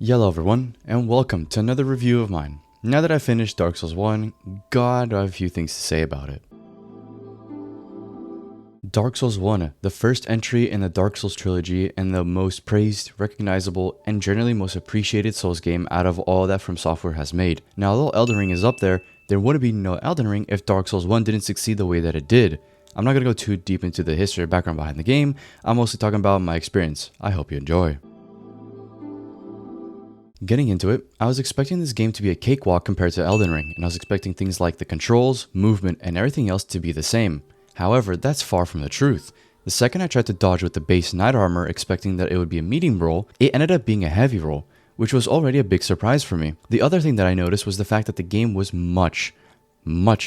Hello everyone, and welcome to another review of mine. Now that I've finished Dark Souls 1, God, I have a few things to say about it. Dark Souls 1, the first entry in the Dark Souls trilogy and the most praised, recognizable, and generally most appreciated Souls game out of all that From Software has made. Now, although Elden Ring is up there wouldn't be no Elden Ring if Dark Souls 1 didn't succeed the way that it did. I'm not going to go too deep into the history or background behind the game, I'm mostly talking about my experience. I hope you enjoy. Getting into it, I was expecting this game to be a cakewalk compared to Elden Ring, and I was expecting things like the controls, movement, and everything else to be the same. However, that's far from the truth. The second I tried to dodge with the base knight armor expecting that it would be a medium roll, it ended up being a heavy roll, which was already a big surprise for me. The other thing that I noticed was the fact that the game was much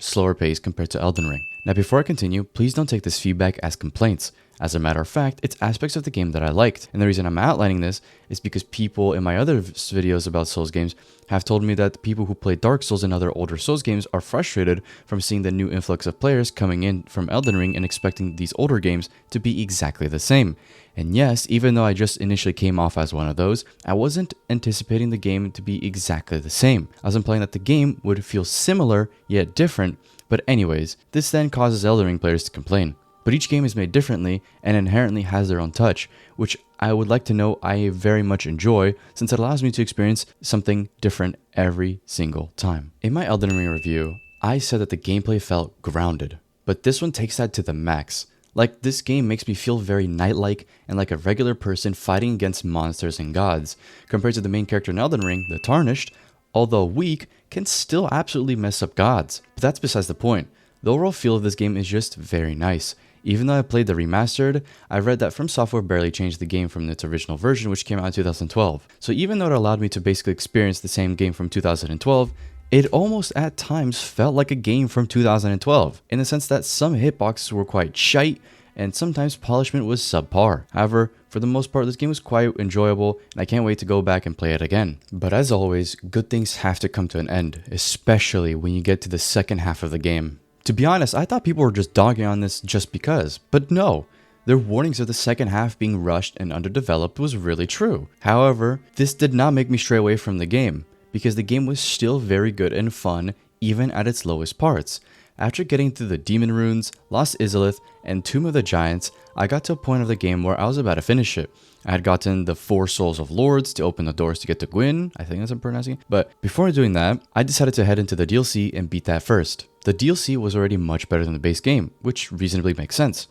slower paced compared to Elden Ring. Now before I continue, please don't take this feedback as complaints. As a matter of fact, it's aspects of the game that I liked, and the reason I'm outlining this is because people in my other videos about Souls games have told me that people who play Dark Souls and other older Souls games are frustrated from seeing the new influx of players coming in from Elden Ring and expecting these older games to be exactly the same. And yes, even though I just initially came off as one of those, I wasn't anticipating the game to be exactly the same. I was implying that the game would feel similar yet different, but anyways, this then causes Elden Ring players to complain. But each game is made differently and inherently has their own touch, which I would like to know I very much enjoy since it allows me to experience something different every single time. In my Elden Ring review, I said that the gameplay felt grounded, but this one takes that to the max. Like, this game makes me feel very knight-like and like a regular person fighting against monsters and gods, compared to the main character in Elden Ring, the Tarnished, although weak, can still absolutely mess up gods. But that's besides the point. The overall feel of this game is just very nice. Even though I played the Remastered, I read that From Software barely changed the game from its original version, which came out in 2012. So even though it allowed me to basically experience the same game from 2012, it almost at times felt like a game from 2012, in the sense that some hitboxes were quite shite, and sometimes polishment was subpar. However, for the most part, this game was quite enjoyable, and I can't wait to go back and play it again. But as always, good things have to come to an end, especially when you get to the second half of the game. To be honest, I thought people were just dogging on this just because, but no. Their warnings of the second half being rushed and underdeveloped was really true. However, this did not make me stray away from the game, because the game was still very good and fun, even at its lowest parts. After getting through the Demon Runes, Lost Izalith, and Tomb of the Giants, I got to a point of the game where I was about to finish it. I had gotten the 4 Souls of Lords to open the doors to get to Gwyn, I think that's how I'm pronouncing it. But before doing that, I decided to head into the DLC and beat that first. The DLC was already much better than the base game, which reasonably makes sense.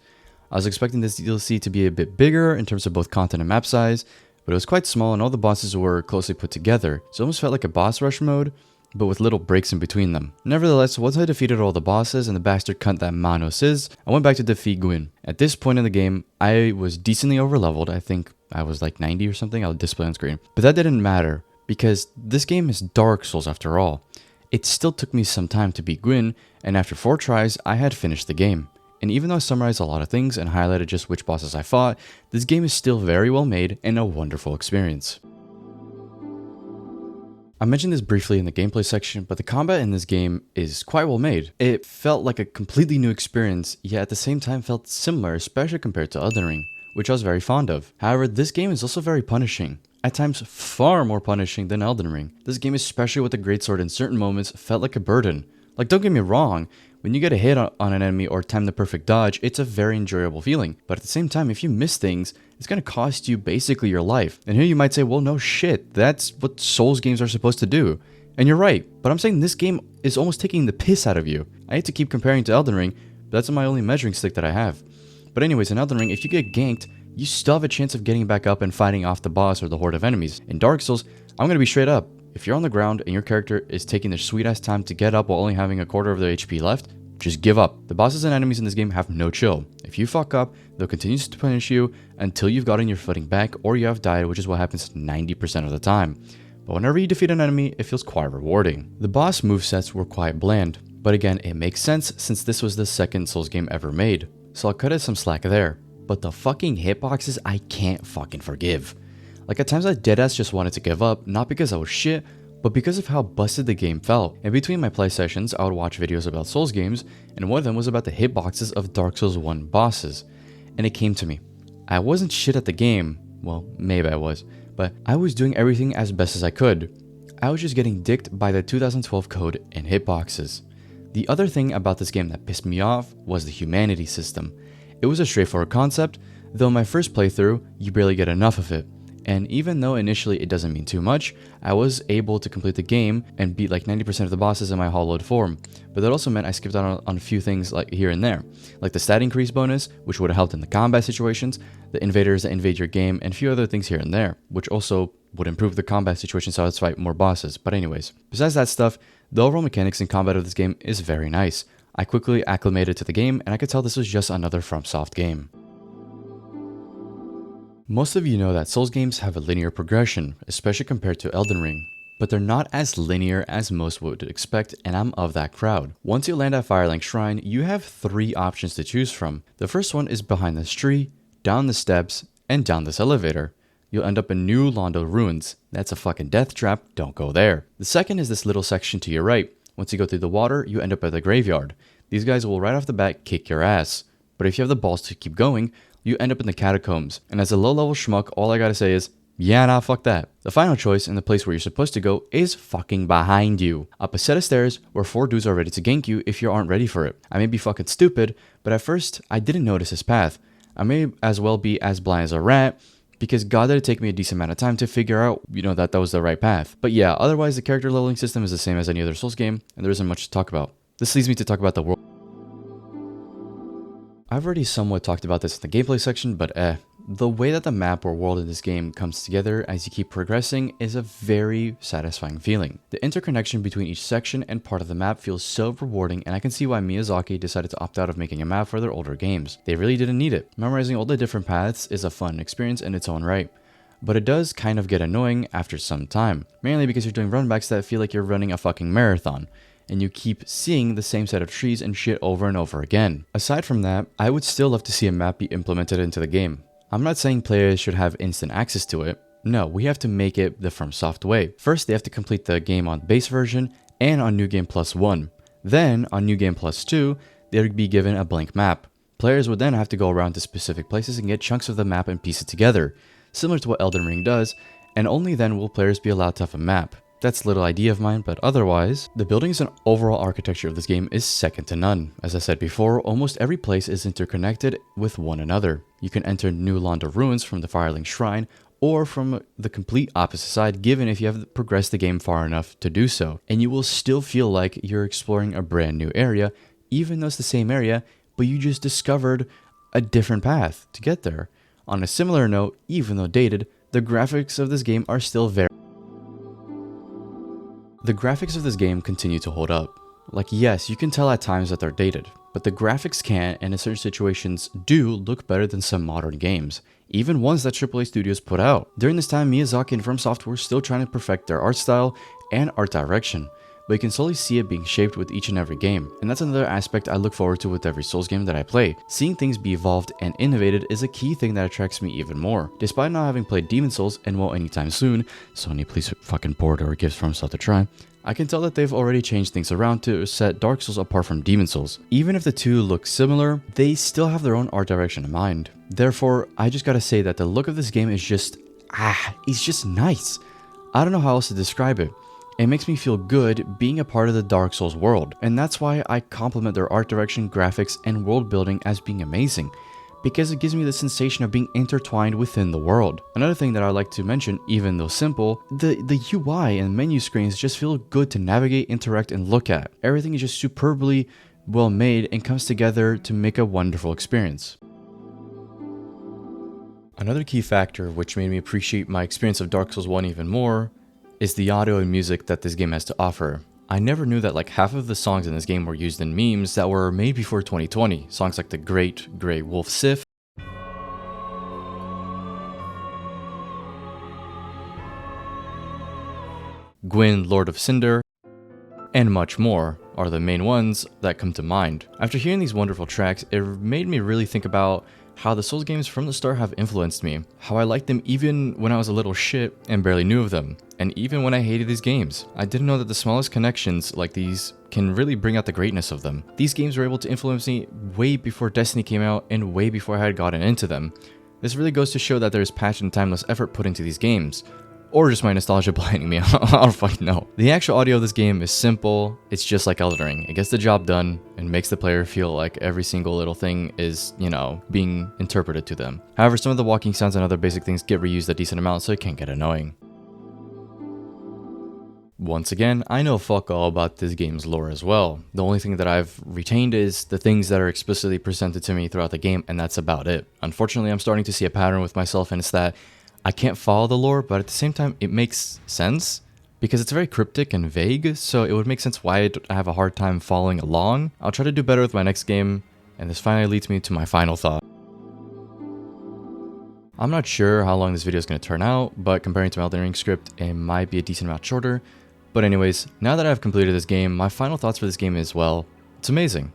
I was expecting this DLC to be a bit bigger in terms of both content and map size, but it was quite small and all the bosses were closely put together, so it almost felt like a boss rush mode, but with little breaks in between them. Nevertheless, once I defeated all the bosses and the bastard cunt that Manos is, I went back to defeat Gwyn. At this point in the game, I was decently overleveled. I think I was like 90 or something, I'll display on screen. But that didn't matter, because this game is Dark Souls after all. It still took me some time to beat Gwyn, and after 4 tries, I had finished the game. And even though I summarized a lot of things and highlighted just which bosses I fought, this game is still very well made and a wonderful experience. I mentioned this briefly in the gameplay section, but the combat in this game is quite well made. It felt like a completely new experience, yet at the same time felt similar, especially compared to Elden Ring, which I was very fond of. However, this game is also very punishing. At times, far more punishing than Elden Ring. This game, especially with the greatsword in certain moments, felt like a burden. Like, don't get me wrong, when you get a hit on an enemy or time the perfect dodge, it's a very enjoyable feeling. But at the same time, if you miss things, it's going to cost you basically your life. And here you might say, well, no shit, that's what Souls games are supposed to do. And you're right, but I'm saying this game is almost taking the piss out of you. I hate to keep comparing to Elden Ring, but that's my only measuring stick that I have. But anyways, in Elden Ring, if you get ganked, you still have a chance of getting back up and fighting off the boss or the horde of enemies. In Dark Souls, I'm going to be straight up. If you're on the ground and your character is taking their sweet ass time to get up while only having a quarter of their HP left, just give up. The bosses and enemies in this game have no chill. If you fuck up, they'll continue to punish you until you've gotten your footing back or you have died, which is what happens 90% of the time. But whenever you defeat an enemy, it feels quite rewarding. The boss movesets were quite bland, but again, it makes sense since this was the second Souls game ever made, so I'll cut it some slack there. But the fucking hitboxes, I can't fucking forgive. Like, at times I deadass just wanted to give up, not because I was shit, but because of how busted the game felt. In between my play sessions, I would watch videos about Souls games, and one of them was about the hitboxes of Dark Souls 1 bosses. And it came to me. I wasn't shit at the game, well, maybe I was, but but I was doing everything as best as I could. I was just getting dicked by the 2012 code and hitboxes. The other thing about this game that pissed me off was the humanity system. It was a straightforward concept, though my first playthrough, you barely get enough of it. And even though initially it doesn't mean too much, I was able to complete the game and beat like 90% of the bosses in my hollowed form. But that also meant I skipped out on a few things like here and there, like the stat increase bonus, which would have helped in the combat situations, the invaders that invade your game, and a few other things here and there, which also would improve the combat situation so I would fight more bosses. But anyways, besides that stuff, the overall mechanics and combat of this game is very nice. I quickly acclimated to the game and I could tell this was just another FromSoft game. Most of you know that Souls games have a linear progression, especially compared to Elden Ring, but they're not as linear as most would expect, and I'm of that crowd. Once you land at Firelink Shrine, you have 3 options to choose from. The first one is behind this tree, down the steps, and down this elevator. You'll end up in New Londo Ruins. That's a fucking death trap, don't go there. The second is this little section to your right. Once you go through the water, you end up at the graveyard. These guys will right off the bat kick your ass. But if you have the balls to keep going, you end up in the catacombs, and as a low-level schmuck, all I gotta say is, yeah, nah, fuck that. The final choice, and the place where you're supposed to go, is fucking behind you. Up a set of stairs, where 4 dudes are ready to gank you if you aren't ready for it. I may be fucking stupid, but at first, I didn't notice this path. I may as well be as blind as a rat, because God did it take me a decent amount of time to figure out, that was the right path. But yeah, otherwise the character leveling system is the same as any other Souls game, and there isn't much to talk about. This leads me to talk about the world. I've already somewhat talked about this in the gameplay section, but the way that the map or world in this game comes together as you keep progressing is a very satisfying feeling. The interconnection between each section and part of the map feels so rewarding, and I can see why Miyazaki decided to opt out of making a map for their older games. They really didn't need it. Memorizing all the different paths is a fun experience in its own right, but it does kind of get annoying after some time, mainly because you're doing runbacks that feel like you're running a fucking marathon, and you keep seeing the same set of trees and shit over and over again. Aside from that, I would still love to see a map be implemented into the game. I'm not saying players should have instant access to it. No, we have to make it the FromSoft way. First, they have to complete the game on base version and on New Game Plus 1. Then, on New Game Plus 2, they would be given a blank map. Players would then have to go around to specific places and get chunks of the map and piece it together, similar to what Elden Ring does, and only then will players be allowed to have a map. That's a little idea of mine, but otherwise, the buildings and overall architecture of this game is second to none. As I said before, almost every place is interconnected with one another. You can enter New Londo Ruins from the Firelink Shrine, or from the complete opposite side, given if you have progressed the game far enough to do so. And you will still feel like you're exploring a brand new area, even though it's the same area, but you just discovered a different path to get there. On a similar note, even though dated, the graphics of this game are still very... The graphics of this game continue to hold up. Like, yes, you can tell at times that they're dated, but the graphics can, and in certain situations, do look better than some modern games, even ones that AAA studios put out. During this time, Miyazaki and FromSoft were still trying to perfect their art style and art direction, but you can slowly see it being shaped with each and every game, and that's another aspect I look forward to with every Souls game that I play. Seeing things be evolved and innovated is a key thing that attracts me even more. Despite not having played Demon Souls and won't anytime soon, Sony please fucking port or give FromSoft a try, I can tell that they've already changed things around to set Dark Souls apart from Demon Souls. Even if the two look similar, they still have their own art direction in mind. Therefore, I just gotta say that the look of this game is just, it's just nice. I don't know how else to describe it. It makes me feel good being a part of the Dark Souls world, and that's why I compliment their art direction, graphics, and world building as being amazing, because it gives me the sensation of being intertwined within the world. Another thing that I like to mention, even though simple, the UI and menu screens just feel good to navigate, interact, and look at. Everything is just superbly well made and comes together to make a wonderful experience. Another key factor which made me appreciate my experience of Dark Souls 1 even more is the audio and music that this game has to offer. I never knew that like half of the songs in this game were used in memes that were made before 2020. Songs like The Great Grey Wolf Sif, Gwyn, Lord of Cinder, and much more are the main ones that come to mind. After hearing these wonderful tracks, it made me really think about how the Souls games from the start have influenced me, how I liked them even when I was a little shit and barely knew of them, and even when I hated these games. I didn't know that the smallest connections like these can really bring out the greatness of them. These games were able to influence me way before Destiny came out and way before I had gotten into them. This really goes to show that there is passion and timeless effort put into these games. Or just my nostalgia blinding me, I don't fucking know. The actual audio of this game is simple, it's just like Elden Ring. It gets the job done and makes the player feel like every single little thing is, being interpreted to them. However, some of the walking sounds and other basic things get reused a decent amount, so it can get annoying. Once again, I know fuck all about this game's lore as well. The only thing that I've retained is the things that are explicitly presented to me throughout the game, and that's about it. Unfortunately, I'm starting to see a pattern with myself, and it's that I can't follow the lore, but at the same time, it makes sense because it's very cryptic and vague, so it would make sense why I have a hard time following along. I'll try to do better with my next game, and this finally leads me to my final thought. I'm not sure how long this video is going to turn out, but comparing to my Elden Ring script, it might be a decent amount shorter. But anyways, now that I've completed this game, my final thoughts for this game is, well, it's amazing.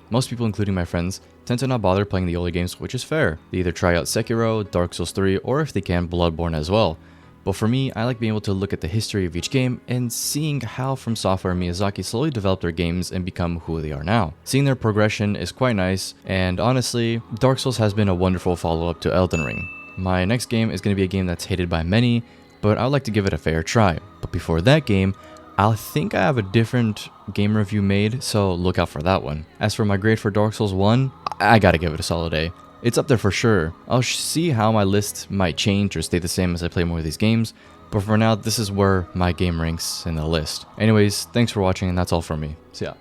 Most people, including my friends, tend to not bother playing the older games, which is fair. They either try out Sekiro, Dark Souls 3, or if they can, Bloodborne as well. But for me, I like being able to look at the history of each game and seeing how From Software and Miyazaki slowly developed their games and become who they are now. Seeing their progression is quite nice, and honestly, Dark Souls has been a wonderful follow-up to Elden Ring. My next game is going to be a game that's hated by many, but I would like to give it a fair try. But before that game, I think I have a different game review made, so look out for that one. As for my grade for Dark Souls 1, I gotta give it a solid A. It's up there for sure. I'll see how my list might change or stay the same as I play more of these games, but for now, this is where my game ranks in the list. Anyways, thanks for watching, and that's all from me. See ya.